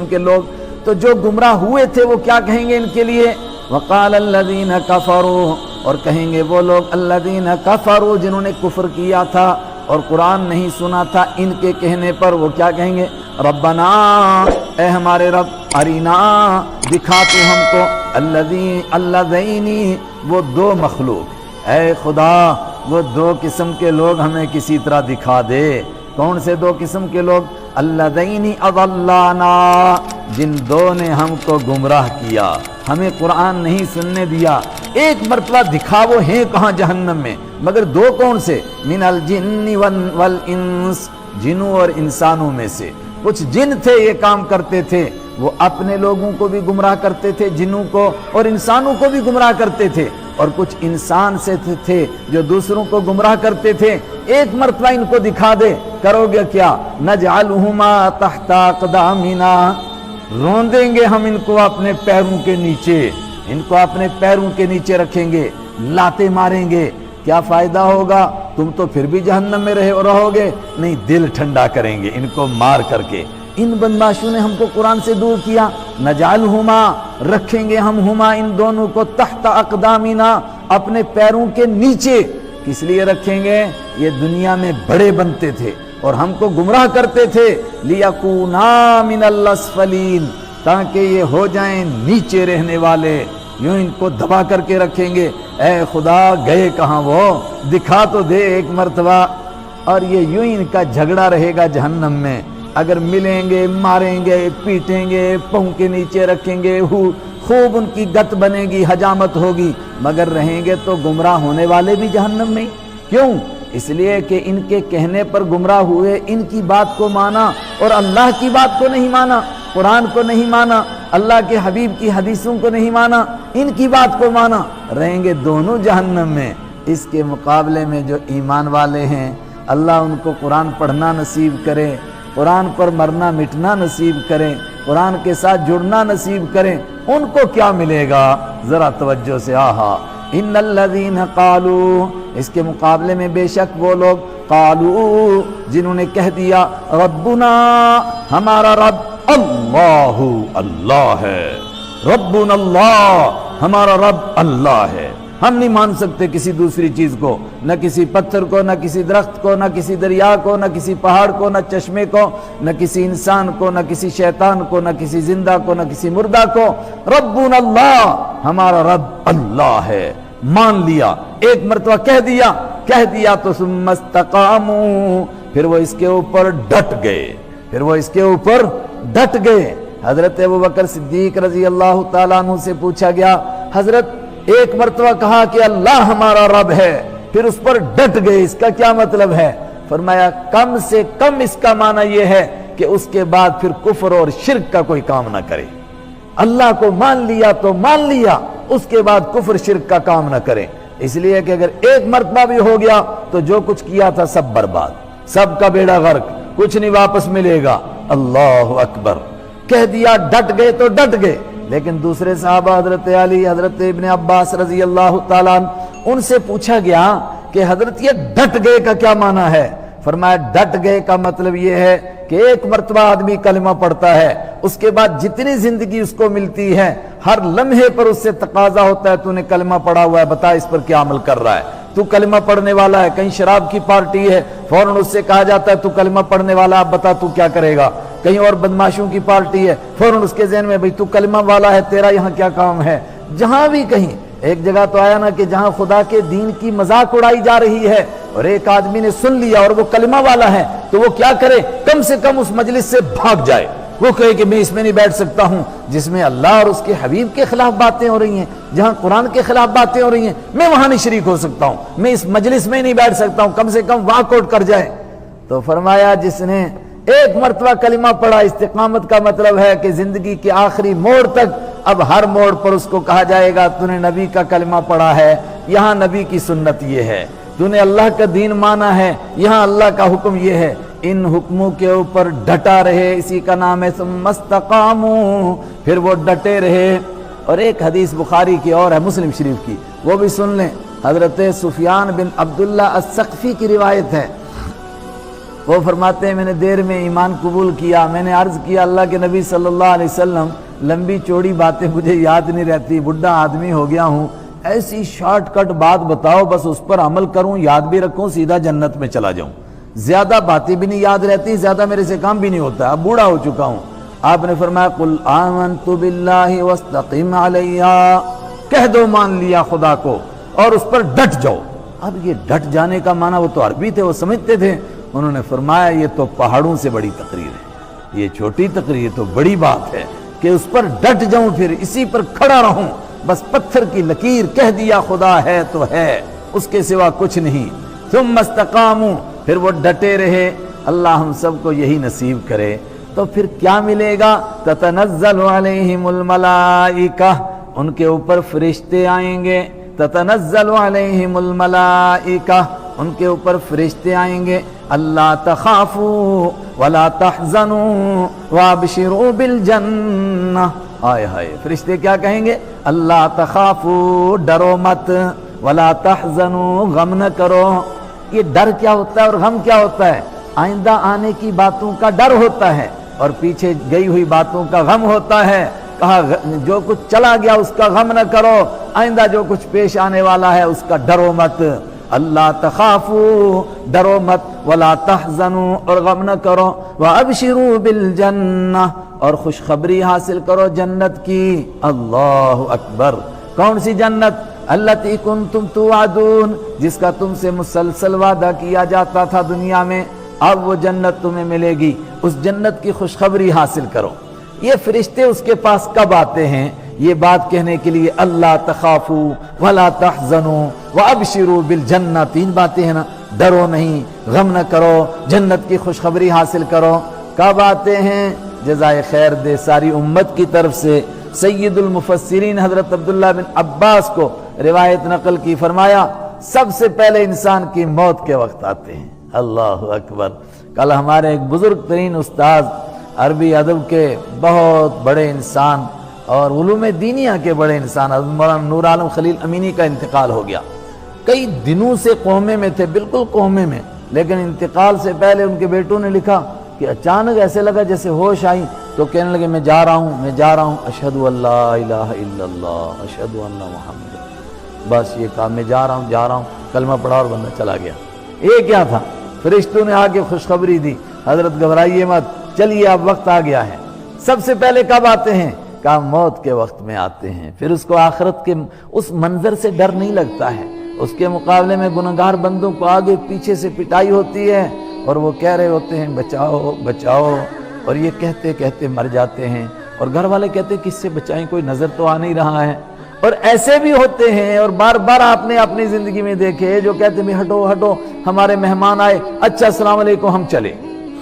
کے لوگ تو جو گمراہ ہوئے تھے وہ کیا کہیں گے ان کے لیے؟ وقال الذین کفروا، اور کہیں گے وہ لوگ الذین کفروا جنہوں نے کفر کیا تھا اور قرآن نہیں سنا تھا، ان کے کہنے پر وہ کیا کہیں گے؟ ربنا، اے ہمارے رب، ارینا، دکھا تو ہم کو، الذین، وہ دو مخلوق، اے خدا وہ دو قسم کے لوگ ہمیں کسی طرح دکھا دے۔ کون سے دو قسم کے لوگ؟ الذین اضلانا، جن دو نے ہم کو گمراہ کیا، ہمیں قرآن نہیں سننے دیا۔ ایک مرتبہ دکھا وہ ہیں کہاں؟ جہنم میں، مگر دو کون سے؟ من الجن والانس، جنوں اور انسانوں میں سے۔ کچھ جن تھے یہ کام کرتے تھے، وہ اپنے لوگوں کو بھی گمراہ کرتے تھے، جنوں کو اور انسانوں کو بھی گمراہ کرتے تھے، اور کچھ انسان سے تھے جو دوسروں کو گمراہ کرتے تھے۔ ایک مرتبہ ان کو دکھا دے، کرو گے کیا؟ نجعلہما تحت اقدامنا، روندیں گے ہم ان کو اپنے پیروں کے نیچے، ان کو اپنے پیروں کے نیچے رکھیں گے، لاتے ماریں گے۔ کیا فائدہ ہوگا؟ تم تو پھر بھی جہنم میں رہو گے۔ نہیں، دل ٹھنڈا کریں گے ان کو مار کر کے۔ ان بدماشوں نے ہم کو قرآن سے دور کیا۔ نجعلہما، رکھیں گے ہم ہما، ان دونوں کو، تحت اقدامنا، اپنے پیروں کے نیچے۔ کس لیے رکھیں گے؟ یہ دنیا میں بڑے بنتے تھے اور ہم کو گمراہ کرتے تھے۔ لیکونا من الاسفلین، تاکہ یہ ہو جائیں نیچے رہنے والے۔ یوں ان کو دبا کر کے رکھیں گے۔ اے خدا، گئے کہاں وہ؟ دکھا تو دے ایک مرتبہ۔ اور یہ یوں ان کا جھگڑا رہے گا جہنم میں۔ اگر ملیں گے، ماریں گے، پیٹیں گے، پاؤں کے نیچے رکھیں گے، خوب ان کی گت بنے گی، حجامت ہوگی، مگر رہیں گے تو گمراہ ہونے والے بھی جہنم میں۔ کیوں؟ اس لیے کہ ان کے کہنے پر گمراہ ہوئے، ان کی بات کو مانا اور اللہ کی بات کو نہیں مانا، قرآن کو نہیں مانا، اللہ کے حبیب کی حدیثوں کو نہیں مانا، ان کی بات کو مانا، رہیں گے دونوں جہنم میں۔ اس کے مقابلے میں جو ایمان والے ہیں، اللہ ان کو قرآن پڑھنا نصیب کرے، قرآن پر مرنا مٹنا نصیب کریں، قرآن کے ساتھ جڑنا نصیب کریں۔ ان کو کیا ملے گا؟ ذرا توجہ سے، آہا، ان الذین قالوا، اس کے مقابلے میں بے شک وہ لوگ، قالوا، جنہوں نے کہہ دیا، ربنا، ہمارا رب، اللہ، اللہ ہے، ربنا اللہ، ہمارا رب اللہ ہے۔ ہم نہیں مان سکتے کسی دوسری چیز کو، نہ کسی پتھر کو، نہ کسی درخت کو، نہ کسی دریا کو، نہ کسی پہاڑ کو، نہ چشمے کو، نہ کسی انسان کو، نہ کسی شیطان کو، نہ کسی زندہ کو، نہ کسی مردہ کو۔ ربنا اللہ، ہمارا رب اللہ ہے، مان لیا۔ ایک مرتبہ کہہ دیا تو ثم استقاموا، پھر وہ اس کے اوپر ڈٹ گئے، حضرت ابوبکر صدیق رضی اللہ تعالیٰ عنہ سے پوچھا گیا، حضرت ایک مرتبہ کہا کہ اللہ ہمارا رب ہے، پھر اس پر ڈٹ گئے، اس کا کیا مطلب ہے؟ فرمایا کم سے کم اس کا معنی یہ ہے کہ اس کے بعد پھر کفر اور شرک کا کوئی کام نہ کرے۔ اللہ کو مان لیا تو مان لیا، اس کے بعد کفر شرک کا کام نہ کرے، اس لیے کہ اگر ایک مرتبہ بھی ہو گیا تو جو کچھ کیا تھا سب برباد، سب کا بیڑا غرق، کچھ نہیں واپس ملے گا۔ اللہ اکبر، کہہ دیا، ڈٹ گئے تو ڈٹ گئے۔ لیکن دوسرے صحابہ حضرت علی، حضرت ابن عباس رضی اللہ تعالیٰ عنہ، ان سے پوچھا گیا کہ حضرت یہ ڈٹ گئے کا کیا معنی ہے؟ فرمایا ڈٹ گئے کا مطلب یہ ہے کہ ایک مرتبہ آدمی کلمہ پڑھتا ہے، اس کے بعد جتنی زندگی اس کو ملتی ہے، ہر لمحے پر اس سے تقاضا ہوتا ہے، تو نے کلمہ پڑھا ہوا ہے، بتا اس پر کیا عمل کر رہا ہے، تو کلمہ پڑھنے والا ہے۔ کہیں شراب کی پارٹی ہے، فوراً اس سے کہا جاتا ہے تو کلمہ پڑھنے والا، اب بتا تو کیا کرے گا۔ کہیں اور بدماشوں کی پارٹی ہے، فوراً اس کے ذہن میں بھئی تو کلمہ والا ہے، تیرا یہاں کیا کام ہے۔ جہاں بھی کہیں، ایک جگہ تو آیا نا کہ جہاں خدا کے دین کی مذاق اڑائی جا رہی ہے اور ایک آدمی نے سن لیا اور وہ کلمہ والا ہے، تو وہ کیا کرے؟ کم سے کم اس مجلس سے بھاگ جائے، وہ کہے کہ میں اس میں نہیں بیٹھ سکتا ہوں جس میں اللہ اور اس کے حبیب کے خلاف باتیں ہو رہی ہیں، جہاں قرآن کے خلاف باتیں ہو رہی ہیں، میں وہاں نہیں شریک ہو سکتا ہوں، میں اس مجلس میں نہیں بیٹھ سکتا ہوں، کم سے کم واک آؤٹ کر جائے۔ تو فرمایا جس نے ایک مرتبہ کلمہ پڑھا، استقامت کا مطلب ہے کہ زندگی کے آخری موڑ تک، اب ہر موڑ پر اس کو کہا جائے گا تو نے نبی کا کلمہ پڑھا ہے، یہاں نبی کی سنت یہ ہے، تو نے اللہ کا دین مانا ہے، یہاں اللہ کا حکم یہ ہے، ان حکموں کے اوپر ڈٹا رہے، اسی کا نام ہے ثم استقاموا، پھر وہ ڈٹے رہے۔ اور ایک حدیث بخاری کی اور ہے، مسلم شریف کی، وہ بھی سن لیں، حضرت سفیان بن عبداللہ الثقفی کی روایت ہے، وہ فرماتے ہیں میں نے دیر میں ایمان قبول کیا. میں نے عرض کیا اللہ کے نبی صلی اللہ علیہ وسلم لمبی چوڑی باتیں مجھے یاد نہیں رہتی, بڈھا آدمی ہو گیا ہوں, ایسی شارٹ کٹ بات بتاؤ بس اس پر عمل کروں, یاد بھی رکھوں, سیدھا جنت میں چلا جاؤں. زیادہ باتیں بھی نہیں یاد رہتی, زیادہ میرے سے کام بھی نہیں ہوتا, اب بوڑھا ہو چکا ہوں. آپ نے فرمایا قل آمنت باللہ واستقم علیہ, کہہ دو مان لیا خدا کو اور اس پر ڈٹ جاؤ. اب یہ ڈٹ جانے کا معنی وہ تو عربی تھے, وہ سمجھتے تھے. انہوں نے فرمایا یہ تو پہاڑوں سے بڑی تقریر ہے, یہ چھوٹی تقریر تو بڑی بات ہے کہ اس پر ڈٹ جاؤں, پھر اسی پر کھڑا رہوں, بس پتھر کی لکیر کہہ دیا خدا ہے تو ہے, اس کے سوا کچھ نہیں. ثم استقاموا, پھر وہ ڈٹے رہے. اللہ ہم سب کو یہی نصیب کرے. تو پھر کیا ملے گا؟ تتنزل علیہم الملائکہ, ان کے اوپر فرشتے آئیں گے. تتنزل علیہم الملائکہ, ان کے اوپر فرشتے آئیں گے. اللہ تخافوا ولا تحزنوا وابشروا بالجنہ. آئے ہائے, فرشتے کیا کہیں گے؟ اللہ تخافوا, ڈرو مت, ولا تحزنوا, غم نہ کرو. یہ ڈر کیا ہوتا ہے اور غم کیا ہوتا ہے؟ آئندہ آنے کی باتوں کا ڈر ہوتا ہے اور پیچھے گئی ہوئی باتوں کا غم ہوتا ہے. کہا جو کچھ چلا گیا اس کا غم نہ کرو, آئندہ جو کچھ پیش آنے والا ہے اس کا ڈرو مت. اللہ تخافوا, ڈرو مت, ولا تحزنوا, اور غم نہ کرو. وابشروا بالجنہ, اور خوشخبری حاصل کرو جنت کی. اللہ اکبر. کون سی جنت؟ التی کنتم توعدون, جس کا تم سے مسلسل وعدہ کیا جاتا تھا دنیا میں, اب وہ جنت تمہیں ملے گی. اس جنت کی خوشخبری حاصل کرو. یہ فرشتے اس کے پاس کب آتے ہیں؟ یہ بات کہنے کے لیے اللہ تخافوا ولا تحزنوا وابشروا بالجنہ. تین باتیں ہیں نا, ڈرو نہیں, غم نہ کرو, جنت کی خوشخبری حاصل کرو. کب آتے ہیں؟ جزائے خیر دے ساری امت کی طرف سے سید المفسرین حضرت عبداللہ بن عباس کو روایت نقل کی, فرمایا سب سے پہلے انسان کی موت کے وقت آتے ہیں. اللہ اکبر. کل ہمارے ایک بزرگ ترین استاذ, عربی ادب کے بہت بڑے انسان اور علوم دینیہ کے بڑے انسان مولانا نور عالم خلیل امینی کا انتقال ہو گیا. کئی دنوں سے قومے میں تھے, بالکل قومے میں, لیکن انتقال سے پہلے ان کے بیٹوں نے لکھا کہ اچانک ایسے لگا جیسے ہوش آئی, تو کہنے لگے میں جا رہا ہوں, اشہد ان لا الہ الا اللہ اشہد ان محمد. بس یہ کہا میں جا رہا ہوں, کلمہ پڑھا اور بندہ چلا گیا. یہ کیا تھا؟ فرشتوں نے آ کے خوشخبری دی, حضرت گھبرائیے مت, چلیے اب وقت آ گیا ہے. سب سے پہلے کب آتے ہیں؟ کہا موت کے وقت میں آتے ہیں. پھر اس کو آخرت کے اس منظر سے ڈر نہیں لگتا ہے. اس کے مقابلے میں گنہگار بندوں کو آگے پیچھے سے پٹائی ہوتی ہے اور وہ کہہ رہے ہوتے ہیں بچاؤ بچاؤ, اور یہ کہتے کہتے مر جاتے ہیں. اور گھر والے کہتے ہیں کس سے بچائیں, کوئی نظر تو آ نہیں رہا ہے. اور ایسے بھی ہوتے ہیں, اور بار بار آپ نے اپنی زندگی میں دیکھے, جو کہتے ہیں ہٹو ہٹو ہمارے مہمان آئے, اچھا السلام علیکم ہم چلیں,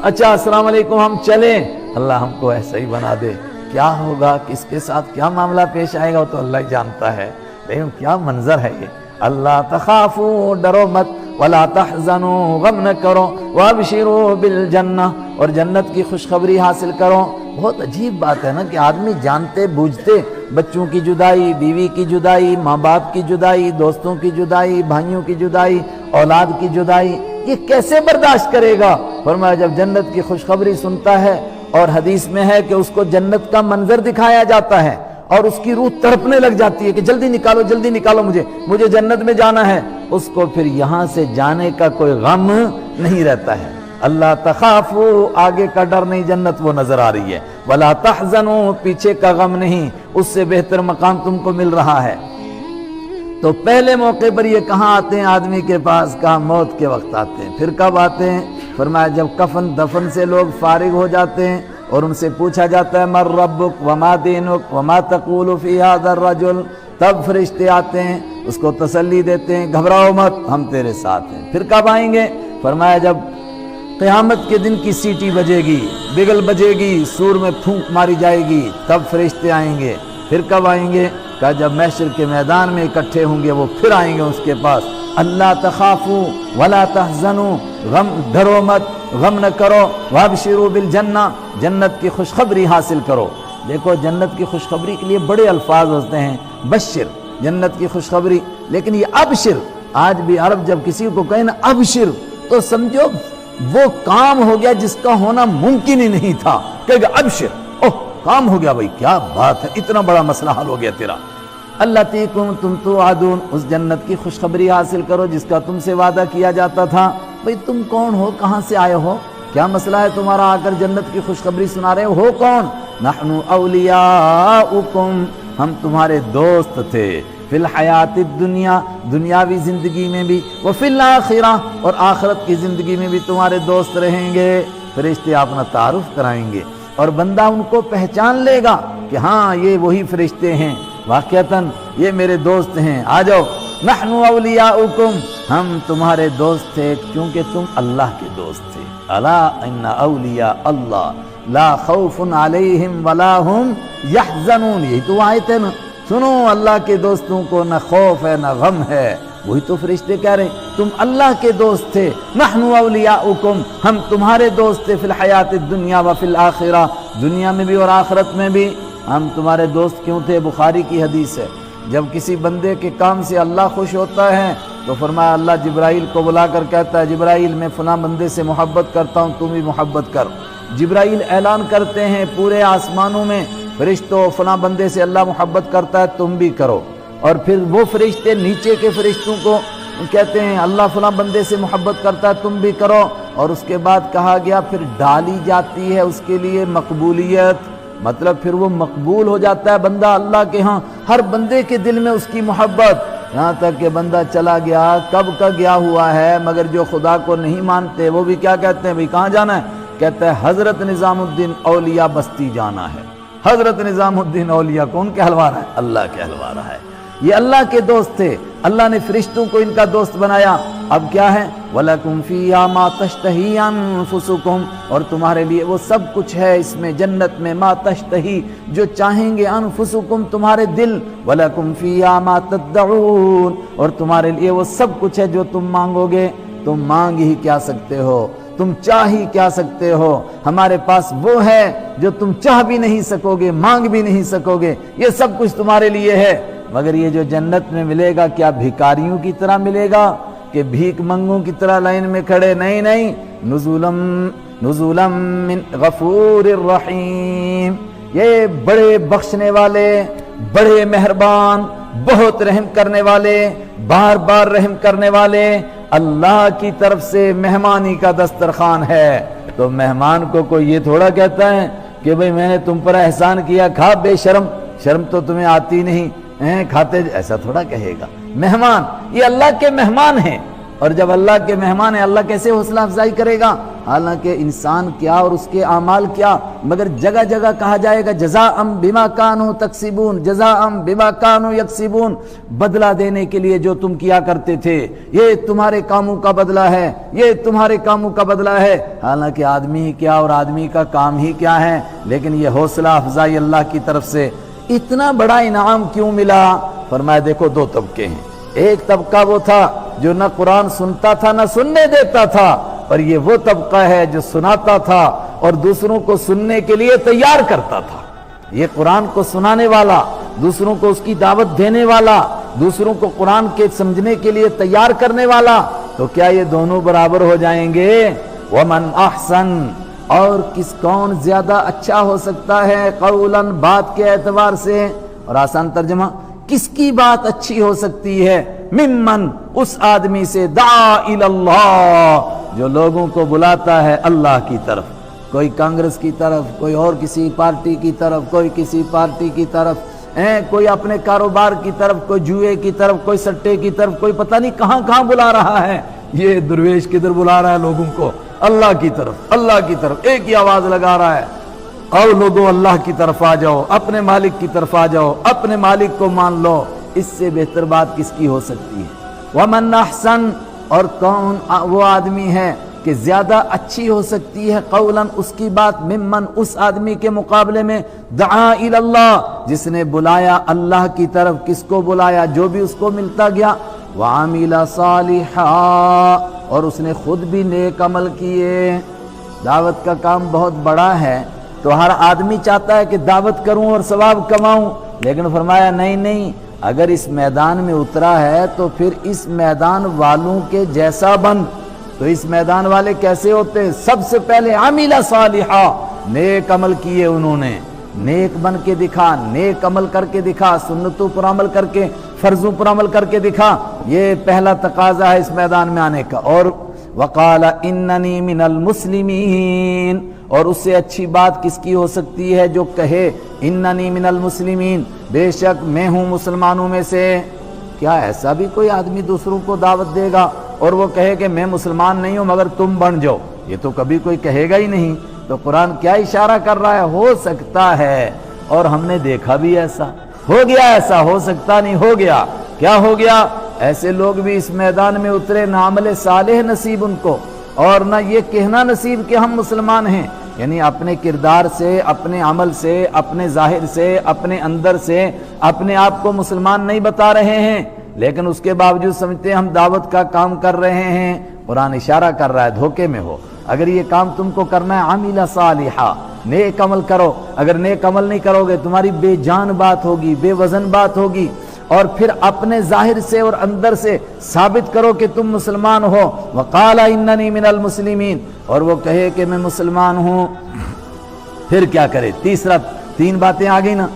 اچھا السلام علیکم ہم چلیں. اللہ ہم کو ایسا ہی بنا دے. کیا ہوگا, کس کے ساتھ کیا معاملہ پیش آئے گا وہ تو اللہ ہی جانتا ہے, لیکن کیا منظر ہے یہ. اللہ تخافوا, ڈرو مت, ولا تحزنوا, غم نہ کرو, وابشروا بالجنہ, اور جنت کی خوشخبری حاصل کرو. بہت عجیب بات ہے نا کہ آدمی جانتے بوجھتے بچوں کی جدائی, بیوی کی جدائی, ماں باپ کی جدائی, دوستوں کی جدائی, بھائیوں کی جدائی, اولاد کی جدائی, یہ کیسے برداشت کرے گا؟ فرمایا جب جنت کی خوشخبری سنتا ہے, اور حدیث میں ہے کہ اس کو جنت کا منظر دکھایا جاتا ہے اور اس کی روح تڑپنے لگ جاتی ہے کہ جلدی نکالو مجھے جنت میں جانا ہے, اس کو پھر یہاں سے جانے کا کوئی غم نہیں رہتا ہے. اللہ تخافوا, آگے کا ڈر نہیں, جنت وہ نظر آ رہی ہے. ولا تحزنوا, پیچھے کا غم نہیں, اس سے بہتر مقام تم کو مل رہا ہے. تو پہلے موقع پر یہ کہاں آتے ہیں آدمی کے پاس؟ کہاں موت کے وقت آتے ہیں. پھر کب آتے ہیں؟ فرمایا جب کفن دفن سے لوگ فارغ ہو جاتے ہیں اور ان سے پوچھا جاتا ہے من ربک وما دینک وما تقول فی ھذا الرجل, تب فرشتے آتے ہیں, اس کو تسلی دیتے ہیں گھبراؤ مت, ہم تیرے ساتھ ہیں. پھر کب آئیں گے؟ فرمایا جب قیامت کے دن کی سیٹی بجے گی, بگل بجے گی, سور میں پھونک ماری جائے گی, تب فرشتے آئیں گے. پھر کب آئیں گے؟ کہ جب محشر کے میدان میں اکٹھے ہوں گے وہ پھر آئیں گے اس کے پاس. اللہ تخافوا ولا تحزنوا, غم ڈرو مت, غم نہ کرو, وابشروا بالجنہ, جنت کی خوشخبری حاصل کرو. دیکھو جنت کی خوشخبری کے لیے بڑے الفاظ ہوتے ہیں, بشر, جنت کی خوشخبری, لیکن یہ ابشر, آج بھی عرب جب کسی کو کہیں نا ابشر تو سمجھو وہ کام ہو گیا جس کا ہونا ممکن ہی نہیں تھا. کہے گا ابشر، اوہ کام ہو گیا بھائی، کیا بات ہے، اتنا بڑا مسئلہ حل ہو گیا تیرا. التی کنتم توعدون، اس جنت کی خوشخبری حاصل کرو جس کا تم سے وعدہ کیا جاتا تھا. بھئی تم کون ہو، کہاں سے آئے ہو، کیا مسئلہ ہے تمہارا، آ کر جنت کی خوشخبری سنا رہے ہو کون؟ نحن اولیاؤکم، ہم تمہارے دوست تھے، فی الحیات الدنیا، دنیاوی زندگی میں بھی، وفی الآخرہ، اور آخرت کی زندگی میں بھی تمہارے دوست رہیں گے. فرشتے اپنا تعارف کرائیں گے اور بندہ ان کو پہچان لے گا کہ ہاں یہ وہی فرشتے ہیں، واقعتاً یہ میرے دوست ہیں، آ جاؤ. نحن اولیاؤکم، ہم تمہارے دوست تھے کیونکہ تم اللہ کے دوست تھے. الا ان اولیاء اللہ لا خوف علیہم ولا هم یحزنون، یہی تو آیت ہے نا. سنو، اللہ کے دوستوں کو نہ خوف ہے نہ غم ہے. وہی تو فرشتے کہہ رہے ہیں تم اللہ کے دوست تھے. نحن اولیاؤکم، ہم تمہارے دوست تھے، فی الحیات الدنیا وفی الآخرہ، دنیا میں بھی اور آخرت میں بھی. ہم تمہارے دوست کیوں تھے؟ بخاری کی حدیث ہے، جب کسی بندے کے کام سے اللہ خوش ہوتا ہے تو فرمایا اللہ جبرائیل کو بلا کر کہتا ہے جبرائیل میں فلاں بندے سے محبت کرتا ہوں، تم بھی محبت کر. جبرائیل اعلان کرتے ہیں پورے آسمانوں میں، فرشتوں فلاں بندے سے اللہ محبت کرتا ہے تم بھی کرو. اور پھر وہ فرشتے نیچے کے فرشتوں کو کہتے ہیں اللہ فلاں بندے سے محبت کرتا ہے تم بھی کرو. اور اس کے بعد کہا گیا پھر ڈالی جاتی ہے اس کے لیے مقبولیت، مطلب پھر وہ مقبول ہو جاتا ہے بندہ اللہ کے ہاں، ہر بندے کے دل میں اس کی محبت. یہاں تک کہ بندہ چلا گیا، کب کا گیا ہوا ہے، مگر جو خدا کو نہیں مانتے وہ بھی کیا کہتے ہیں، بھئی کہاں جانا ہے؟ کہتا ہے حضرت نظام الدین اولیاء بستی جانا ہے. حضرت نظام الدین اولیاء کون کہلوا رہا ہے؟ اللہ کہلوا رہا ہے. یہ اللہ کے دوست تھے، اللہ نے فرشتوں کو ان کا دوست بنایا. اب کیا ہے؟ وَلَكُمْ فِيهَا مَا تَشْتَهِي أَنفُسُكُمْ، اور تمہارے لیے وہ سب کچھ ہے اس میں جنت میں، ما تشتہی، جو چاہیں گے، انفسکم، تمہارے دل، وَلَكُمْ فِيهَا مَا تَدَّعُونَ، اور تمہارے لیے وہ سب کچھ ہے جو تم مانگو گے. تم مانگ ہی کیا سکتے ہو، تم چاہ ہی کیا سکتے ہو، ہمارے پاس وہ ہے جو تم چاہ بھی نہیں سکو گے، مانگ بھی نہیں سکو گے. یہ سب کچھ تمہارے لیے ہے. مگر یہ جو جنت میں ملے گا کیا بھیکاریوں کی طرح ملے گا کہ بھیک منگوں کی طرح لائن میں کھڑے؟ نہیں نہیں، نزولا من غفور الرحیم، یہ بڑے بخشنے والے، بڑے مہربان، بہت رحم کرنے والے، بار بار رحم کرنے والے اللہ کی طرف سے مہمانی کا دسترخوان ہے. تو مہمان کو کوئی یہ تھوڑا کہتا ہے کہ بھئی میں نے تم پر احسان کیا، کھا بے شرم، شرم تو تمہیں آتی نہیں، کھاتے، ایسا تھوڑا کہے گا. مہمان، یہ اللہ کے مہمان ہیں، اور جب اللہ کے مہمان ہیں اللہ کیسے حوصلہ افزائی کرے گا؟ حالانکہ انسان کیا اور اس کے اعمال کیا، مگر جگہ جگہ کہا جائے گا جزاء بما کانوا تکسبون، جزاء بما کانوا یکسبون، بدلہ دینے کے لیے جو تم کیا کرتے تھے، یہ تمہارے کاموں کا بدلہ ہے، یہ تمہارے کاموں کا بدلہ ہے. حالانکہ آدمی کیا اور آدمی کا کام ہی کیا ہے، لیکن یہ حوصلہ افزائی اللہ کی طرف سے. اتنا بڑا انعام کیوں ملا؟ فرمایا دیکھو دو طبقے ہیں. ایک طبقہ وہ تھا جو نہ قرآن سنتا تھا نہ سننے دیتا تھا، اور یہ وہ طبقہ ہے جو سناتا تھا اور دوسروں کو سننے کے لیے تیار کرتا تھا. یہ قرآن کو سنانے والا، دوسروں کو اس کی دعوت دینے والا، دوسروں کو قرآن کے سمجھنے کے لیے تیار کرنے والا. تو کیا یہ دونوں برابر ہو جائیں گے؟ وَمَنْ أَحْسَنُ، اور کون زیادہ اچھا ہو سکتا ہے قولاً، بات کے اعتبار سے، اور آسان ترجمہ کس کی بات اچھی ہو سکتی ہے؟ ممن، اس آدمی سے، دعا الی اللہ، جو لوگوں کو بلاتا ہے اللہ کی طرف. کوئی کانگریس کی طرف، کوئی اور کسی پارٹی کی طرف، کوئی کسی پارٹی کی طرف، کوئی اپنے کاروبار کی طرف، کوئی جوئے کی طرف، کوئی سٹے کی طرف، کوئی پتہ نہیں کہاں کہاں بلا رہا ہے. یہ درویش کدھر بلا رہا ہے لوگوں کو؟ اللہ کی طرف، اللہ کی طرف. ایک ہی آواز لگا رہا ہے، اور لوگوں اللہ کی طرف آ جاؤ، اپنے مالک کی طرف آ جاؤ، اپنے مالک کو مان لو. اس سے بہتر بات کس کی ہو سکتی ہے؟ وَمَنْ أَحْسَنُ، اور کون وہ آدمی ہے کہ زیادہ اچھی ہو سکتی ہے قولاً، اس کی بات، ممن، اس آدمی کے مقابلے میں، دعا الی اللہ، جس نے بلایا اللہ کی طرف. کس کو بلایا؟ جو بھی اس کو ملتا گیا. وَعَمِلَ صَالِحًا، اور اس نے خود بھی نیک عمل کیے. دعوت کا کام بہت بڑا ہے، تو ہر آدمی چاہتا ہے کہ دعوت کروں اور ثواب کماؤں، لیکن فرمایا نہیں نہیں، اگر اس میدان میں اترا ہے تو پھر اس میدان والوں کے جیسا بن. تو اس میدان والے کیسے ہوتے ہیں؟ سب سے پہلے عامل صالحہ، نیک عمل کیے انہوں نے، نیک بن کے دکھا، نیک عمل کر کے دکھا، سنتوں پر عمل کر کے، فرضوں پر عمل کر کے دکھا۔ یہ پہلا تقاضا ہے اس میدان میں آنے کا۔ اور وقال اننی من المسلمین، اور اس سے اچھی بات کس کی ہو سکتی ہے جو کہے اننی من المسلمین، بے شک میں ہوں مسلمانوں میں سے۔ کیا ایسا بھی کوئی آدمی دوسروں کو دعوت دے گا اور وہ کہے کہ میں مسلمان نہیں ہوں مگر تم بن جاؤ؟ یہ تو کبھی کوئی کہے گا ہی نہیں۔ تو قرآن کیا اشارہ کر رہا ہے؟ ہو سکتا ہے، اور ہم نے دیکھا بھی ایسا ہو گیا، ایسا ہو سکتا نہیں، ہو گیا۔ کیا ہو گیا؟ ایسے لوگ بھی اس میدان میں اترے، نہ عمل صالح نصیب ان کو، اور نہ یہ کہنا نصیب کہ ہم مسلمان ہیں، یعنی اپنے کردار سے، اپنے عمل سے، اپنے ظاہر سے، اپنے اندر سے اپنے آپ کو مسلمان نہیں بتا رہے ہیں، لیکن اس کے باوجود سمجھتے ہیں ہم دعوت کا کام کر رہے ہیں۔ قرآن اشارہ کر رہا ہے دھوکے میں ہو۔ اگر یہ کام تم کو کرنا ہے عامل صالحہ، نیک عمل کرو۔ اگر نیک عمل نہیں کرو گے تمہاری بے جان بات ہوگی، بے وزن بات ہوگی، اور پھر اپنے ظاہر سے اور اندر سے ثابت کرو کہ تم مسلمان ہو۔ وقال اننی من المسلمین، اور وہ کہے کہ میں مسلمان ہوں، پھر کیا کرے؟ تین باتیں آ گئی نا،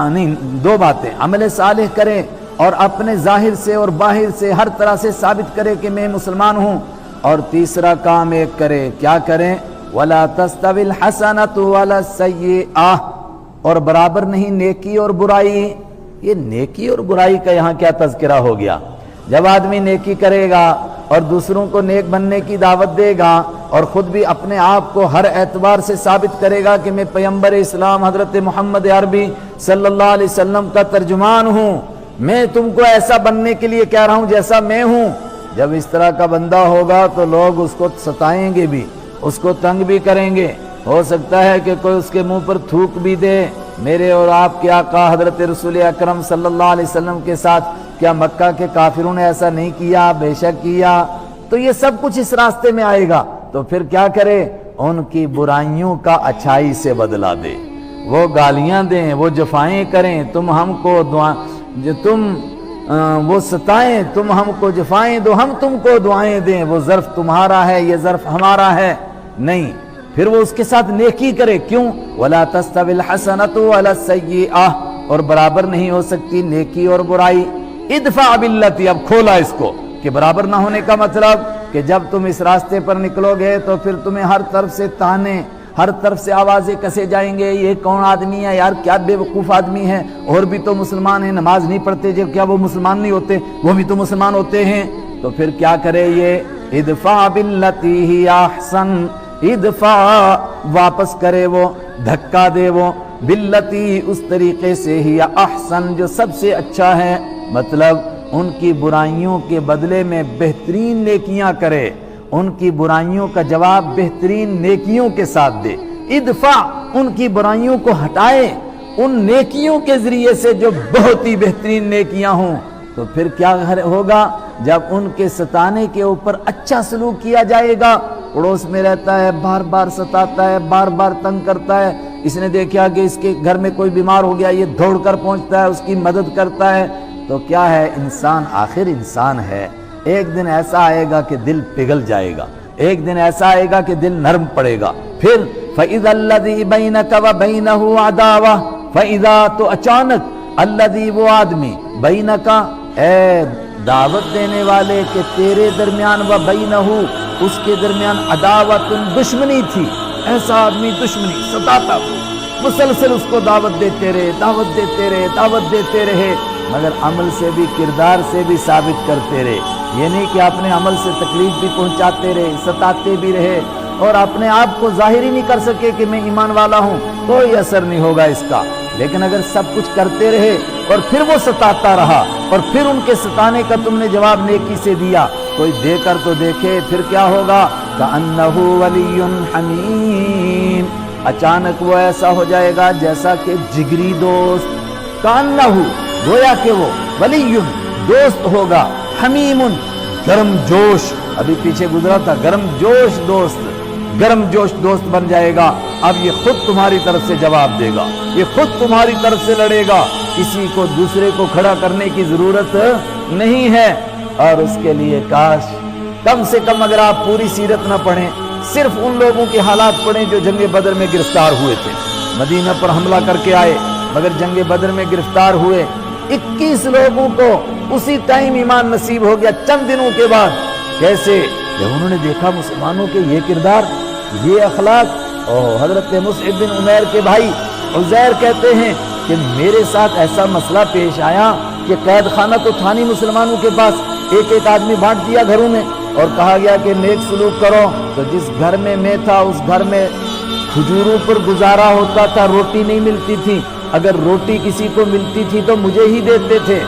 نہیں، دو باتیں، عمل صالح کرے اور اپنے ظاہر سے اور باہر سے ہر طرح سے ثابت کرے کہ میں مسلمان ہوں، اور تیسرا کام ایک کرے، کیا کریں؟ وَلَا تَسْتَوِي الْحَسَنَةُ وَلَا السَّيِّئَةُ، اور برابر نہیں نیکی اور برائی۔ یہ نیکی اور برائی کا یہاں کیا تذکرہ ہو گیا؟ جب آدمی نیکی کرے گا اور دوسروں کو نیک بننے کی دعوت دے گا اور خود بھی اپنے آپ کو ہر اعتبار سے ثابت کرے گا کہ میں پیغمبر اسلام حضرت محمد عربی صلی اللہ علیہ وسلم کا ترجمان ہوں، میں تم کو ایسا بننے کے لیے کہہ رہا ہوں جیسا میں ہوں، جب اس طرح کا بندہ ہوگا تو لوگ اس کو ستائیں گے بھی، اس کو تنگ بھی کریں گے، ہو سکتا ہے کہ کوئی اس کے منہ پر تھوک بھی دے۔ میرے اور آپ کے آقا حضرت رسول اکرم صلی اللہ علیہ وسلم کے ساتھ کیا مکہ کے کافروں نے ایسا نہیں کیا؟ بے شک کیا۔ تو یہ سب کچھ اس راستے میں آئے گا، تو پھر کیا کرے؟ ان کی برائیوں کا اچھائی سے بدلہ دے، وہ گالیاں دیں، وہ جفائیں کریں، تم ہم کو وہ ستائیں، تم ہم کو جفائیں دو، ہم تم کو دعائیں دیں، وہ ظرف تمہارا ہے، یہ ظرف ہمارا ہے، نہیں۔ پھر وہ اس کے ساتھ نیکی کرے، کیوں؟ وَلَا تَسْتَوِي الْحَسَنَةُ وَلَا السَّيِّئَةُ، اور برابر نہیں ہو سکتی نیکی اور برائی۔ ادفع باللتی، اب کھولا اس کو کہ برابر نہ ہونے کا مطلب کہ جب تم اس راستے پر نکلو گے تو پھر تمہیں ہر طرف سے تانے، ہر طرف سے آوازیں کسے جائیں گے، یہ کون آدمی ہے یار، کیا بے وقوف آدمی ہے، اور بھی تو مسلمان ہیں، نماز نہیں پڑھتے، جب کیا وہ مسلمان نہیں ہوتے؟ وہ بھی تو مسلمان ہوتے ہیں۔ تو پھر کیا کرے یہ؟ ادفع باللتی ہی احسن، ادفع واپس کرے، وہ دھکا دے، وہ باللتی اس طریقے سے ہی احسن جو سب سے اچھا ہے، مطلب ان کی برائیوں کے بدلے میں بہترین نیکیاں کرے، ان کی برائیوں کا جواب بہترین نیکیوں کے ساتھ دے۔ ادفع، ان کی برائیوں کو ہٹائے ان نیکیوں کے ذریعے سے جو بہت ہی بہترین نیکیاں ہوں۔ تو پھر کیا ہوگا؟ جب ان کے ستانے کے اوپر اچھا سلوک کیا جائے گا، پڑوس میں رہتا ہے، بار بار ستاتا ہے، بار بار تنگ کرتا ہے، اس نے دیکھا کہ اس کے گھر میں کوئی بیمار ہو گیا، یہ دوڑ کر پہنچتا ہے، اس کی مدد کرتا ہے، تو کیا ہے؟ انسان آخر انسان ہے، ایک دن ایسا آئے گا کہ دل پگھل جائے گا، ایک دن ایسا آئے گا کہ دل نرم پڑے گا۔ پھر فَإِذَا الَّذِي بَيْنَكَ وَبَيْنَهُ عَدَاوَةٌ، فَإِذَا، تو اچانک، الَّذِي، وہ آدمی، بَيْنَكَ، اے دعوت دینے والے کہ تیرے درمیان، وَبَيْنَهُ، اس کے درمیان، عداوۃ، دشمنی تھی، ایسا آدمی دشمنی ستاتا، مسلسل اس کو دعوت دیتے رہے، دعوت دیتے رہے، دعوت دیتے رہے، مگر عمل سے بھی، کردار سے بھی ثابت کرتے رہے۔ یہ نہیں کہ اپنے عمل سے تکلیف بھی پہنچاتے رہے، ستاتے بھی رہے، اور اپنے آپ کو ظاہر ہی نہیں کر سکے کہ میں ایمان والا ہوں، کوئی اثر نہیں ہوگا اس کا۔ لیکن اگر سب کچھ کرتے رہے اور پھر وہ ستاتا رہا، اور پھر ان کے ستانے کا تم نے جواب نیکی سے دیا، کوئی دے کر تو دیکھے، پھر کیا ہوگا؟ کأنہ ولی حمیم، اچانک وہ ایسا ہو جائے گا جیسا کہ جگری دوست، کأنہ، گویا کہ وہ ولی، دوست ہوگا، حمیم، گرم جوش، ابھی پیچھے گزرا تھا، گرم جوش دوست، گرم جوش دوست بن جائے گا۔ اب یہ خود تمہاری طرف سے جواب دے گا، یہ خود تمہاری طرف سے لڑے گا، کسی کو دوسرے کو کھڑا کرنے کی ضرورت نہیں ہے۔ اور اس کے لیے کاش کم سے کم اگر آپ پوری سیرت نہ پڑھیں، صرف ان لوگوں کے حالات پڑھیں جو جنگ بدر میں گرفتار ہوئے تھے۔ مدینہ پر حملہ کر کے آئے مگر جنگ بدر میں گرفتار ہوئے، 21 لوگوں کو اسی ٹائم ایمان نصیب ہو گیا چند دنوں کے بعد۔ کیسے؟ جب انہوں نے دیکھا مسلمانوں کے یہ کردار، یہ اخلاق۔ اور حضرت مصعب بن عمیر کے بھائی عزیر کہتے ہیں کہ میرے ساتھ ایسا مسئلہ پیش آیا کہ قید خانہ تو تھا نہیں مسلمانوں کے پاس، ایک ایک آدمی بانٹ دیا گھروں میں، اور کہا گیا کہ نیک سلوک کرو۔ تو جس گھر میں میں تھا اس گھر میں کھجوروں پر گزارا ہوتا تھا، روٹی نہیں ملتی تھی، اگر روٹی کسی کو ملتی تھی تو مجھے ہی دیتے تھے،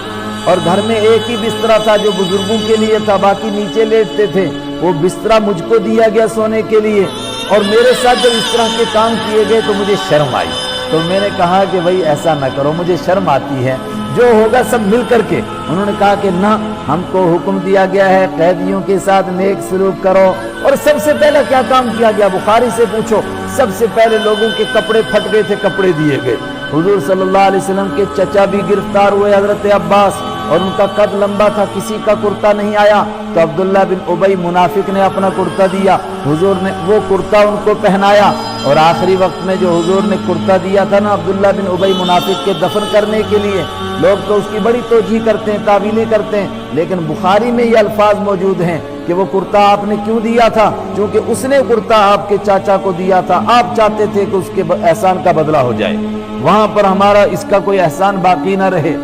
اور گھر میں ایک ہی بسترا تھا جو بزرگوں کے لیے تھا، باقی نیچے لیٹتے تھے، وہ بسترا مجھ کو دیا گیا سونے کے لیے، اور میرے ساتھ جب اس طرح کے کام کیے گئے تو مجھے شرم آئی۔ تو میں نے کہا کہ بھائی ایسا نہ کرو، مجھے شرم آتی ہے، جو ہوگا سب مل کر کے۔ انہوں نے کہا کہ نہ، ہم کو حکم دیا گیا ہے قیدیوں کے ساتھ نیک سلوک کرو۔ اور سب سے پہلے کیا کام کیا گیا؟ بخاری سے پوچھو، سب سے پہلے لوگوں کے کپڑے پھٹ گئے تھے، کپڑے دیے گئے۔ حضور صلی اللہ علیہ وسلم کے چچا بھی گرفتار ہوئے، حضرت عباس، اور ان کا قد لمبا تھا، کسی کا کرتا نہیں آیا، تو عبداللہ بن ابی منافق نے اپنا کرتا دیا، حضور نے وہ کرتا ان کو پہنایا۔ اور آخری وقت میں جو حضور نے کرتا دیا تھا نا عبداللہ بن ابی منافق کے دفن کرنے کے لیے، لوگ تو اس کی بڑی توجیہ کرتے ہیں، تعویلیں کرتے ہیں، لیکن بخاری میں یہ الفاظ موجود ہیں کہ وہ کرتا آپ نے کیوں دیا تھا؟ چونکہ اس نے کرتا آپ کے چاچا کو دیا تھا، آپ چاہتے تھے کہ اس کے احسان کا بدلہ ہو جائے، وہاں پر ہمارا اس کا کوئی احسان باقی نہ رہے۔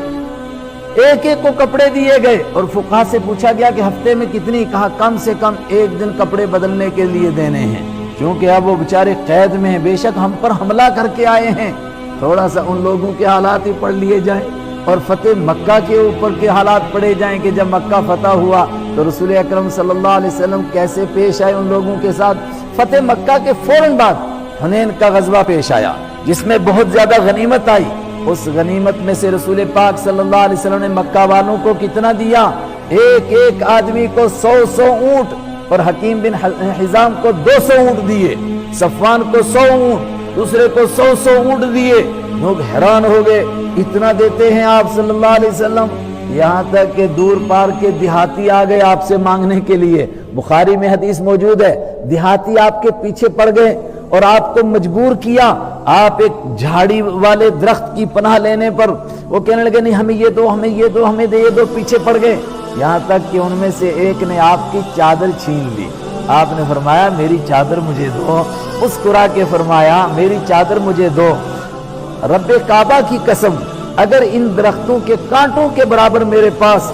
ایک ایک کو کپڑے دیے گئے، اور فقہا سے پوچھا گیا کہ ہفتے میں کتنی؟ کہا کم سے کم ایک دن کپڑے بدلنے کے لیے دینے ہیں، کیونکہ اب وہ بیچارے قید میں ہیں، بے شک ہم پر حملہ کر کے آئے ہیں۔ تھوڑا سا ان لوگوں کے حالات ہی پڑھ لیے جائیں، اور فتح مکہ کے اوپر کے حالات پڑھے جائیں کہ جب مکہ فتح ہوا تو رسول اکرم صلی اللہ علیہ وسلم کیسے پیش آئے ان لوگوں کے ساتھ۔ فتح مکہ کے فوراً بعد حنین کا غزوہ پیش آیا، جس میں بہت زیادہ غنیمت آئی۔ اس غنیمت میں سے رسول پاک صلی اللہ علیہ وسلم نے مکہ والوں کو کتنا دیا؟ ایک ایک آدمی کو 100 اونٹ، اور حکیم بن حزام کو 200 اونٹ دیے، صفوان کو 100 اونٹ، دوسرے کو 100 اونٹ دیے۔ لوگ حیران ہو گئے، اتنا دیتے ہیں آپ صلی اللہ علیہ وسلم؟ یہاں تک کہ دور پار کے دیہاتی آ گئے آپ سے مانگنے کے لیے۔ بخاری میں حدیث موجود ہے، دیہاتی آپ کے پیچھے پڑ گئے اور آپ کو مجبور کیا۔ آپ ایک جھاڑی والے درخت کی پناہ لینے پر وہ کہنے لگے نہیں ہمیں یہ دو، ہمیں یہ دو، ہمیں یہ دو، پیچھے پڑ گئے، یہاں تک کہ ان میں سے ایک نے آپ کی چادر چھین لی۔ آپ نے فرمایا میری چادر مجھے دو، مسکرا کے فرمایا میری چادر مجھے دو، رب کعبہ کی قسم اگر ان درختوں کے کانٹوں کے برابر میرے پاس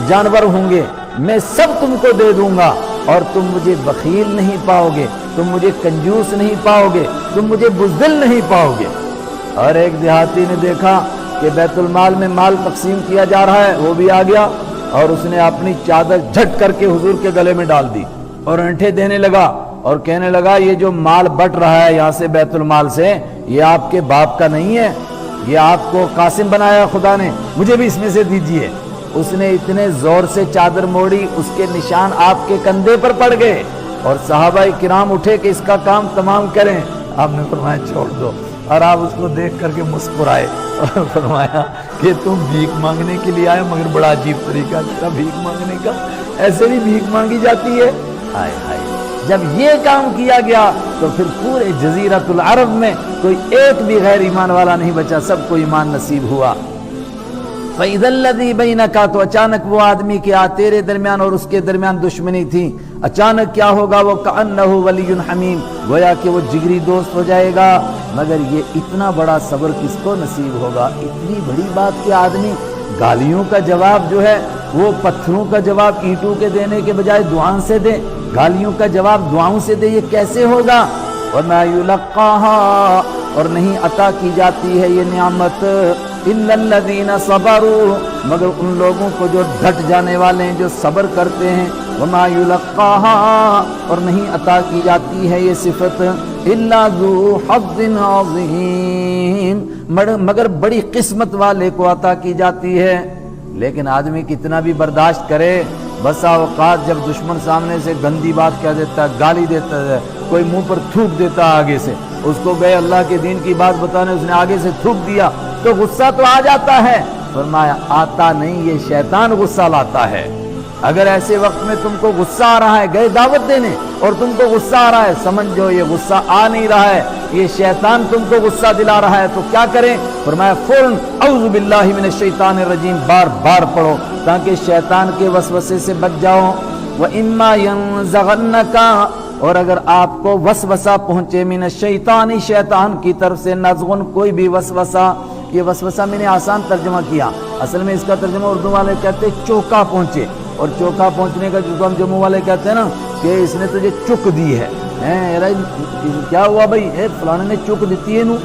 جانور ہوں گے میں سب تم کو دے دوں گا، اور تم مجھے بخیل نہیں پاؤ گے، تم مجھے کنجوس نہیں پاؤ گے، تم مجھے بزدل نہیں پاؤ گے۔ اور ایک دیہاتی نے دیکھا کہ بیت المال میں مال تقسیم کیا جا رہا ہے، وہ بھی آ گیا اور اس نے اپنی چادر جھٹ کر کے حضور کے گلے میں ڈال دی اور انٹھے دینے لگا اور کہنے لگا یہ جو مال بٹ رہا ہے یہاں سے بیت المال سے، یہ آپ کے باپ کا نہیں ہے، یہ آپ کو قاسم بنایا خدا نے، مجھے بھی اس میں سے دیجئے۔ اس نے اتنے زور سے چادر موڑی، اس کے نشان آپ کے کندھے پر پڑ گئے، اور صحابہ کرام اٹھے کہ اس کا کام تمام کریں۔ آپ نے فرمایا چھوڑ دو، اور آپ اس کو دیکھ کر کے مسکرائے اور فرمایا کہ تم بھیک مانگنے کے لیے آئے، مگر بڑا عجیب طریقہ تھا بھیک مانگنے کا، ایسے بھی بھیک مانگی جاتی ہے؟ ہائے ہائے۔ جب یہ کام کیا گیا تو پھر پورے جزیرۃ العرب میں کوئی ایک بھی غیر ایمان والا نہیں بچا، سب کو ایمان نصیب ہوا۔ فَإِذَا الَّذِي بَيْنَكَ، تو اچانک وہ آدمی کیا تیرے درمیان اور اس کے درمیان دشمنی تھی، اچانک کیا ہوگا؟ وہ كَأَنَّهُ وَلِيٌّ حَمِيمٌ، گویا کہ وہ جگری دوست ہو جائے گا۔ مگر یہ اتنا بڑا صبر کس کو نصیب ہوگا؟ اتنی بڑی بات کہ آدمی گالیوں کا جواب جو ہے وہ پتھروں کا جواب اینٹوں کے دینے کے بجائے دعاؤں سے دے، گالیوں کا جواب دعاؤں سے دے، یہ کیسے ہوگا؟ وَمَا يُلَقَّاهَا، اور نہیں عطا کی جاتی ہے یہ نعمت إِلَّا الَّذِينَ صَبَرُوا، مگر ان لوگوں کو جو ڈٹ جانے والے ہیں، جو صبر کرتے ہیں۔ وَمَا يُلَقَّاهَا، اور نہیں عطا کی جاتی ہے یہ صفت إِلَّا ذُو حَظٍّ عَظِيمٍ، مگر بڑی قسمت والے کو عطا کی جاتی ہے۔ لیکن آدمی کتنا بھی برداشت کرے، بسا اوقات جب دشمن سامنے سے گندی بات کہہ دیتا ہے، گالی دیتا ہے، کوئی منہ پر تھوک دیتا آگے سے، اس کو گئے اللہ کے دین کی بات بتانے، اس نے آگے سے تھوک دیا تو غصہ تو آ جاتا ہے۔ فرمایا آتا نہیں، یہ شیطان غصہ لاتا ہے۔ اگر ایسے وقت میں تم کو غصہ آ رہا ہے، گئے دعوت دینے اور تم کو غصہ آ رہا ہے، سمجھ جو یہ غصہ آ نہیں رہا ہے، یہ شیطان تم کو غصہ دلا رہا ہے، تو کیا کریں؟ فرمایا فوراً اعوذ باللہ من الشیطان الرجیم بار بار پڑھو تاکہ شیطان کے وسوسے سے بچ جاؤ۔ وَإِمَّا يَنزَغَنَّكَ، اور اگر آپ کو وسوسہ پہنچے من الشیطان، شیطان کی طرف سے، نزغن کوئی بھی وسوسہ، یہ وسوسہ میں نے آسان ترجمہ کیا، اصل میں اس کا ترجمہ اردو والے کہتے ہیں چوکا پہنچے، اور چوکا پہنچنے کا جس کو ہم جموں والے کہتے ہیں نا کہ اس نے تجھے چک دی ہے، کیا ہوا بھائی، فلانے نے چک دیتی ہے نو،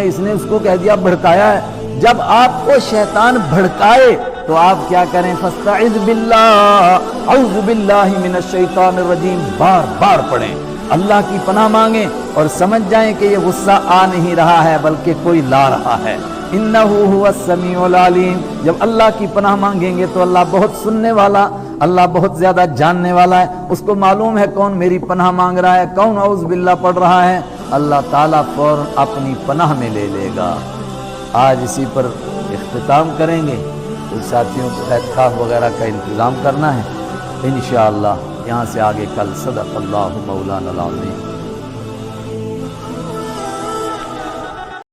اس نے اس کو کہہ دیا، بھڑکایا ہے۔ جب آپ کو شیطان بھڑکائے تو آپ کیا کریں؟ فاستعذ باللہ، اعوذ باللہ من الشیطان الرجیم بار بار پڑھیں، اللہ کی پناہ مانگیں اور سمجھ جائیں کہ یہ غصہ آ نہیں رہا ہے بلکہ کوئی لا رہا ہے۔ انہ هو السمیع العلیم، جب اللہ کی پناہ مانگیں گے تو اللہ بہت سننے والا، اللہ بہت زیادہ جاننے والا ہے، اس کو معلوم ہے کون میری پناہ مانگ رہا ہے، کون اعوذ باللہ پڑھ رہا ہے، اللہ تعالیٰ فوراً اپنی پناہ میں لے لے گا۔ آج اسی پر اختتام کریں گے، کچھ ساتھیوں کو اعتکاف وغیرہ کا انتظام کرنا ہے، انشاءاللہ یہاں سے آگے کل۔ صدق اللہ مولانا العظیم۔